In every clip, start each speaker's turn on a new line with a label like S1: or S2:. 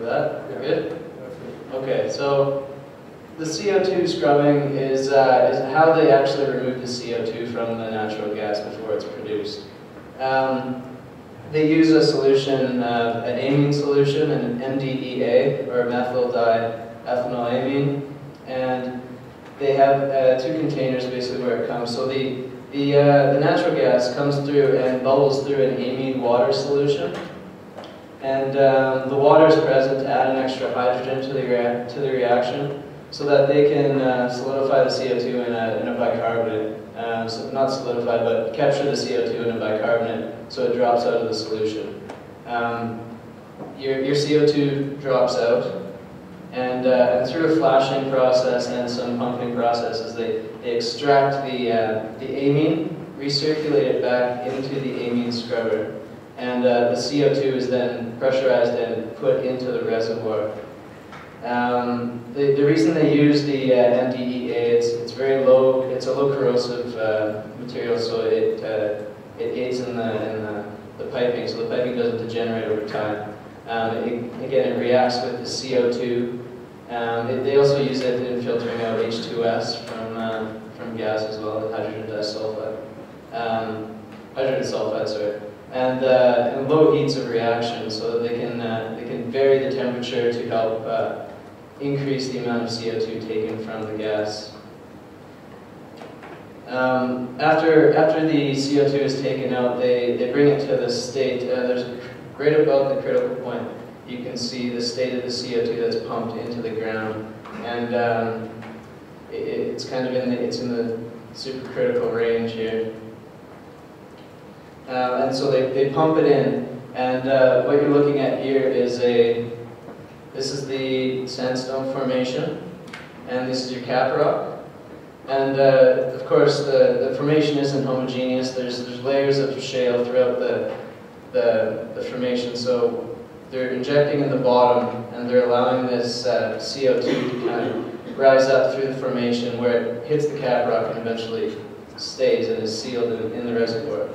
S1: like that. You're good? Okay, so the CO2 scrubbing is how they actually remove the CO2 from the natural gas before it's produced. They use a solution, an amine solution, an MDEA, or methyl diethanolamine, and they have two containers basically where it comes. So the natural gas comes through and bubbles through an amine water solution, and the water is present to add an extra hydrogen to the reaction, so that they can solidify the CO2 in a bicarbonate. So not solidify, but capture the CO2 in a bicarbonate, so it drops out of the solution. Your CO2 drops out, and through a flashing process and some pumping processes, they extract the amine, recirculate it back into the amine scrubber, and the CO2 is then pressurized and put into the reservoir. The reason they use the MDEA, it's very low. It's a low corrosive material, so it aids in the piping, so the piping doesn't degenerate over time. Again, it reacts with the CO2. They also use it in filtering out H2S from gas as well, hydrogen disulfide. Hydrogen sulfide, sorry. And low heats of reaction, so that they can vary the temperature to help increase the amount of CO2 taken from the gas. After the CO2 is taken out, they bring it to the state. There's right above the critical point, you can see the state of the CO2 that's pumped into the ground, and it's kind of in the supercritical range here. And so they pump it in, and what you're looking at here is this is the sandstone formation, and this is your cap rock. And of course, the formation isn't homogeneous. There's layers of shale throughout the formation. So they're injecting in the bottom, and they're allowing this CO2 to kind of rise up through the formation, where it hits the cap rock and eventually stays and is sealed in the reservoir.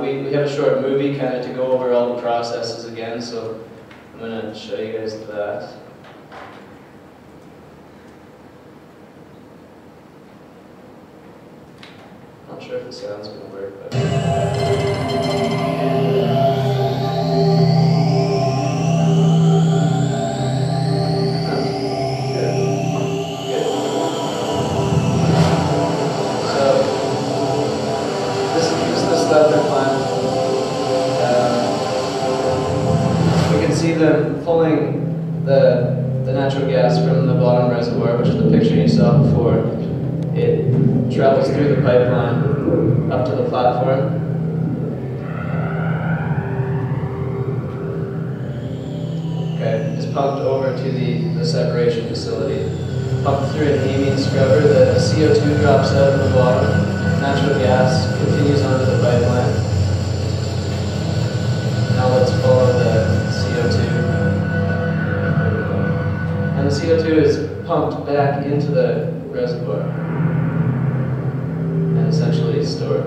S1: We have a short movie kind of to go over all the processes again, so I'm going to show you guys that. Not sure if the sound's going to work, but... them pulling the natural gas from the bottom reservoir, which is the picture you saw before. It travels through the pipeline up to the platform. Okay, it's pumped over to the separation facility. Pumped through an amine scrubber, the CO2 drops out of the bottom, natural gas continues onto the pipeline. Now let's follow the CO2. And the CO2 is pumped back into the reservoir and essentially stored.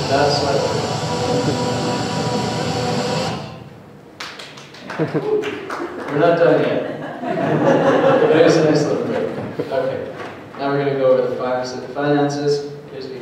S1: That's what we're not done yet. But it was a nice little break. Okay. Now we're going to go over the finances. Here's the